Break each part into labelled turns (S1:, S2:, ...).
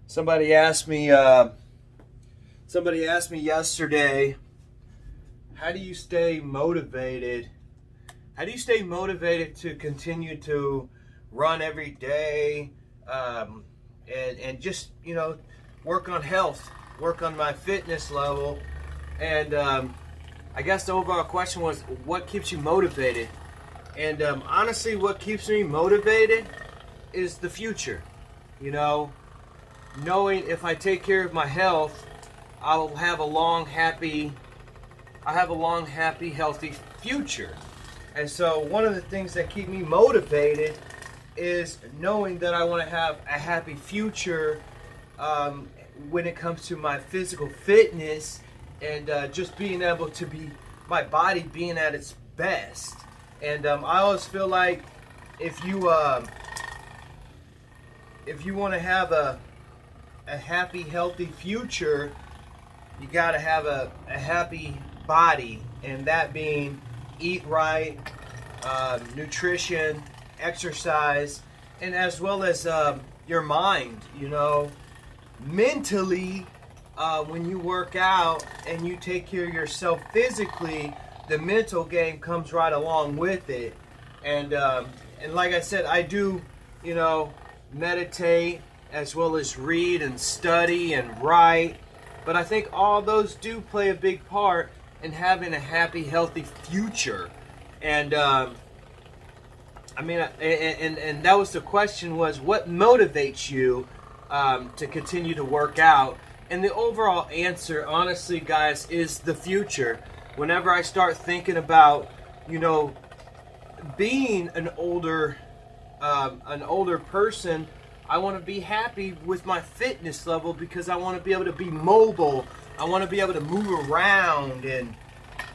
S1: Somebody asked me yesterday, how do you stay motivated? How do you stay motivated to continue to run every day, and just, work on health, work on my fitness level? And I guess the overall question was, what keeps you motivated? And honestly, what keeps me motivated is the future. Knowing if I take care of my health, I'll have a long, happy, healthy future. And so one of the things that keep me motivated is knowing that I want to have a happy future when it comes to my physical fitness, and just being able to be, my body being at its best. And I always feel like if you want to have a happy, healthy future, you got to have a happy body, and that being eat right, nutrition, exercise, and as well as your mind. Mentally, when you work out and you take care of yourself physically, the mental game comes right along with it. And like I said, I do, meditate, as well as read and study and write. But I think all those do play a big part in having a happy, healthy future. And and that was the question, was what motivates you to continue to work out? And the overall answer, honestly, guys, is the future. Whenever I start thinking about, being an older person, I want to be happy with my fitness level, because I want to be able to be mobile. I want to be able to move around, and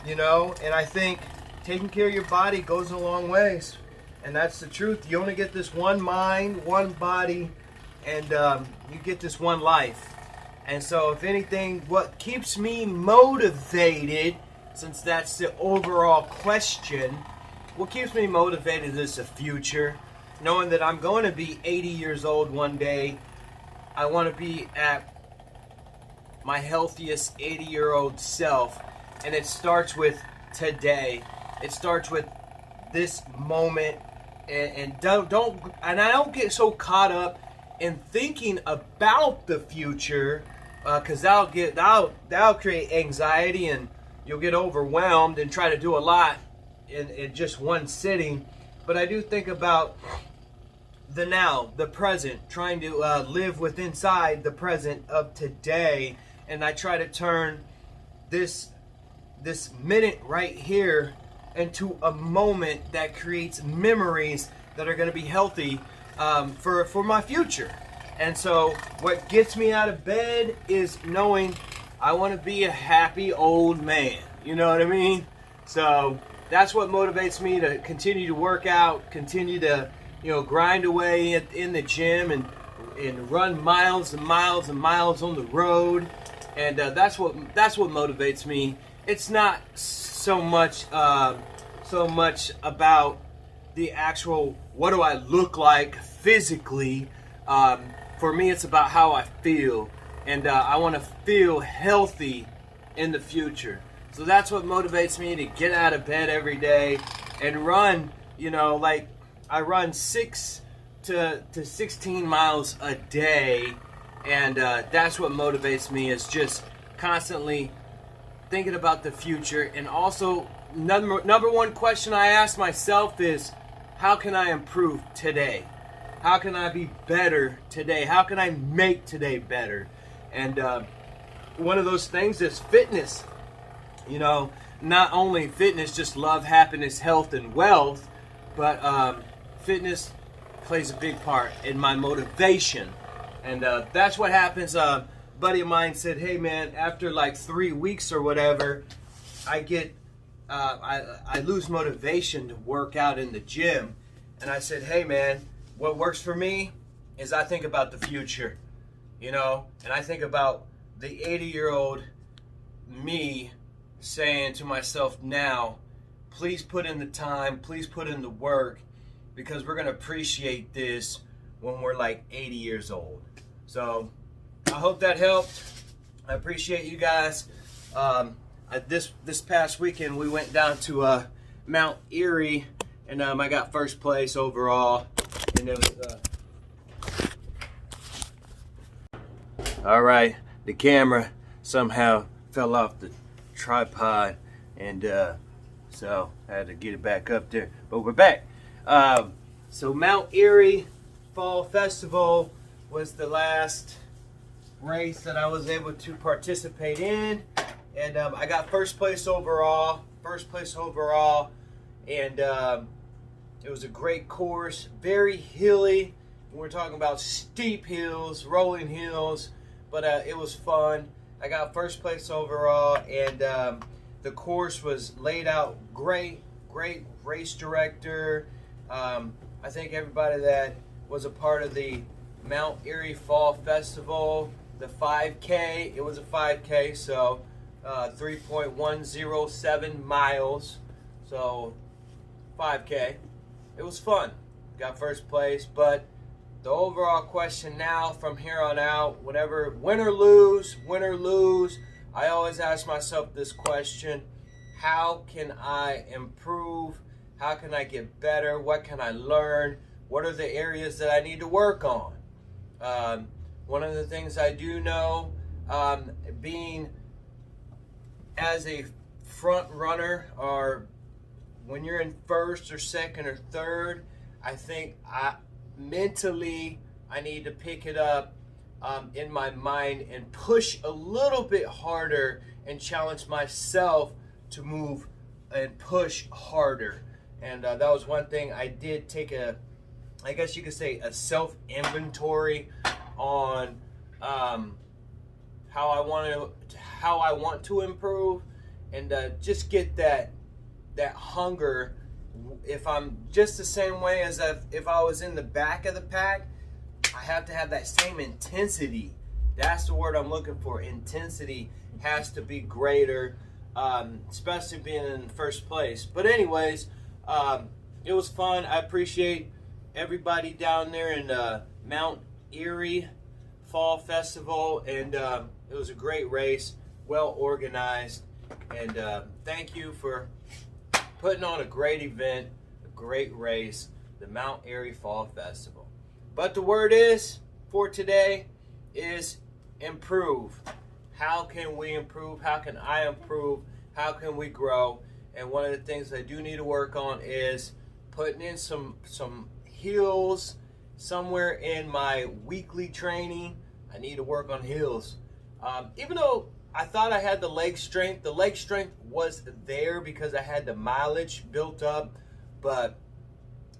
S1: I think taking care of your body goes a long ways. And that's the truth. You only get this one mind, one body, and you get this one life. And so if anything, what keeps me motivated, since that's the overall question, what keeps me motivated is the future. Knowing that I'm going to be 80 years old one day. I want to be at my healthiest 80-year-old self. And it starts with today. It starts with this moment. And I don't get so caught up in thinking about the future, because that'll create anxiety, and you'll get overwhelmed and try to do a lot in just one sitting. But I do think about the now, the present, trying to live with inside the present of today. And I try to turn this minute right here into a moment that creates memories that are going to be healthy for my future. And so what gets me out of bed is knowing I want to be a happy old man. You know what I mean? So that's what motivates me to continue to work out, continue to grind away in the gym, and run miles and miles and miles on the road. And that's what motivates me. It's not so much about the actual, what do I look like physically. For me, it's about how I feel, and I want to feel healthy in the future. So that's what motivates me to get out of bed every day and run. Like I run 6 to 16 miles a day, and that's what motivates me, is just constantly thinking about the future. And also, number one question I ask myself is, how can I improve today? How can I be better today? How can I make today better? And one of those things is fitness. Not only fitness, just love, happiness, health, and wealth, but fitness plays a big part in my motivation. And that's what happens. A buddy of mine said, hey man, after like 3 weeks or whatever, I get I lose motivation to work out in the gym. And I said, hey man, what works for me is I think about the future. you know, and I think about the 80-year-old me saying to myself now, please put in the time, please put in the work, because we're going to appreciate this when we're like 80 years old. So I hope that helped. I appreciate you guys. This past weekend we went down to Mount Erie, and I got first place overall, and it was all right. The camera somehow fell off the tripod, and so I had to get it back up there. But we're back. So Mount Erie Fall Festival was the last race that I was able to participate in, and I got first place overall. And it was a great course, very hilly. We're talking about steep hills, rolling hills, but it was fun. I got first place overall, and the course was laid out great race director. I think everybody that was a part of the Mount Erie Fall Festival, the 5K, it was a 5K, so 3.107 miles, so 5K. It was fun. Got first place, but the overall question now from here on out, whenever win or lose, I always ask myself this question: how can I improve? How can I get better? What can I learn? What are the areas that I need to work on? One of the things I do know, being as a front runner, or when you're in first or second or third, I think mentally I need to pick it up in my mind and push a little bit harder and challenge myself to move and push harder. And that was one thing I did take I guess you could say a self-inventory on how I want to improve, and just get that hunger. If I'm just the same way as if I was in the back of the pack, I have to have that same intensity. That's the word I'm looking for. Intensity has to be greater, especially being in first place. But anyways, it was fun. I appreciate everybody down there in Mount Erie Fall Festival, and it was a great race, well organized, and thank you for putting on a great event, a great race, the Mount Erie Fall Festival. But the word is for today is improve. How can we improve? How can I improve? How can we grow? And one of the things I do need to work on is putting in some hills somewhere in my weekly training. I need to work on hills. Even though I thought I had the leg strength was there because I had the mileage built up, but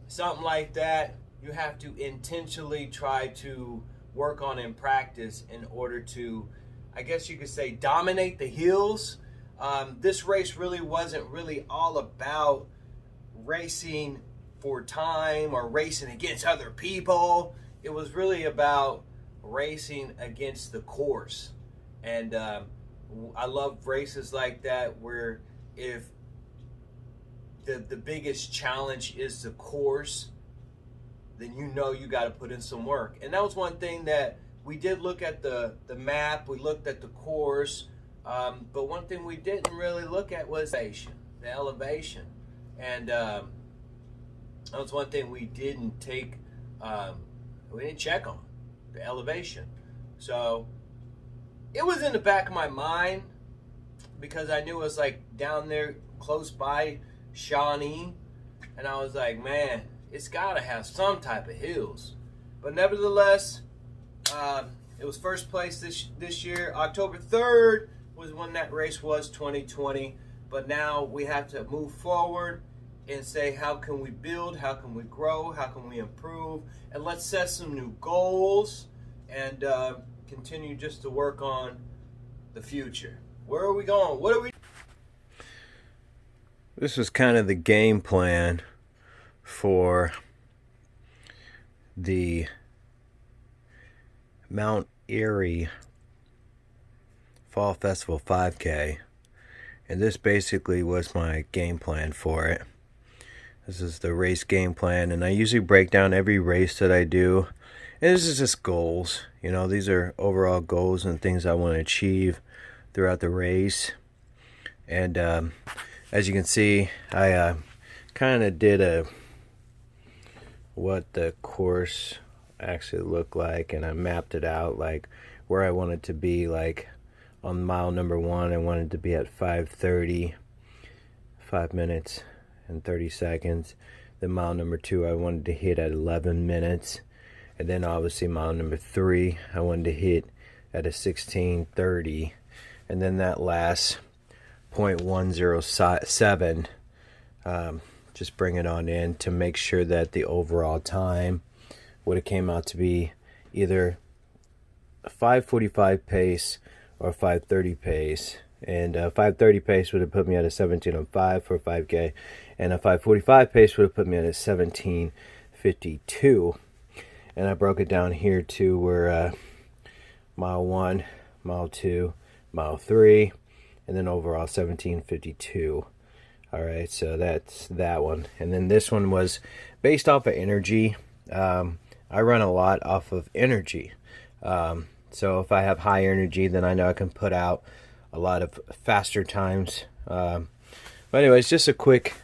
S1: something like that you have to intentionally try to work on in practice in order to, I guess you could say, dominate the hills. This race really wasn't really all about racing for time or racing against other people. It was really about racing against the course. And I love races like that where if the biggest challenge is the course, then you know you got to put in some work. And that was one thing that we did look at the map, we looked at the course, but one thing we didn't really look at was the elevation. And that was one thing we didn't take, we didn't check on, the elevation. So it was in the back of my mind because I knew it was like down there close by Shawnee, and I was like, man, it's got to have some type of hills. But nevertheless, it was first place this year. October 3rd was when that race was, 2020. But now we have to move forward and say, how can we build? How can we grow? How can we improve? And let's set some new goals and continue just to work on the future. Where are we going? What are we? This was kind of the game plan for the Mount
S2: Erie Fall Festival 5K, and this basically was my game plan for it. This is the race game plan, and I usually break down every race that I do, and this is just goals. You know, these are overall goals and things I want to achieve throughout the race. And as you can see, I kind of did what the course actually looked like, and I mapped it out, like where I wanted to be. Like on mile number 1, I wanted to be at 5:30, 5 minutes and 30 seconds. Then mile number 2, I wanted to hit at 11 minutes. And then obviously mile number 3, I wanted to hit at a 16:30. And then that last 0.107, just bring it on in to make sure that the overall time would have came out to be either a 5:45 pace or 5:30 pace. And a 5:30 pace would have put me at a 17:05 for 5K, and a 5:45 pace would have put me at a 17:52. And I broke it down here to where mile 1, mile 2, mile 3, and then overall 17:52. All right, so that's that one. And then this one was based off of energy. I run a lot off of energy. So if I have high energy, then I know I can put out a lot of faster times. But anyways, just a quick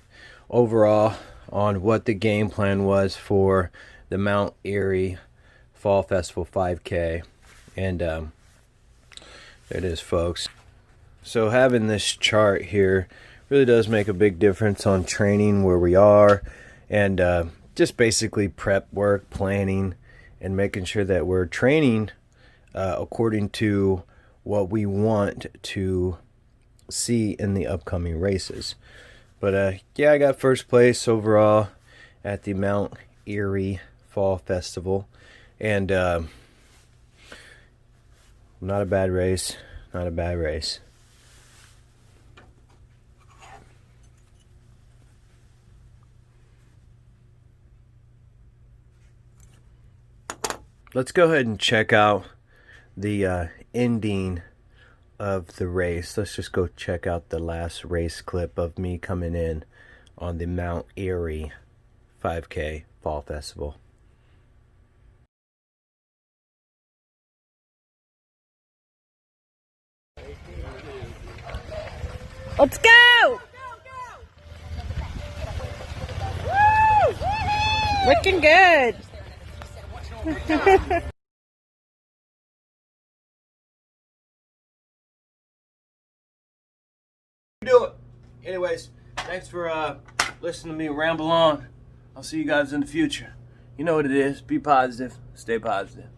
S2: overall on what the game plan was for the Mount Erie Fall Festival 5K. And there it is, folks. So having this chart here really does make a big difference on training where we are, and just basically prep work, planning, and making sure that we're training according to what we want to see in the upcoming races. But yeah, I got first place overall at the Mount Erie Fall Festival, and not a bad race, not a bad race. Let's go ahead and check out the ending of the race. Let's just go check out the last race clip of me coming in on the Mount Erie 5K Fall Festival.
S3: Let's go! Woo! Looking good.
S1: Do it. Anyways, thanks for listening to me ramble on. I'll see you guys in the future. You know what it is. Be positive. Stay positive.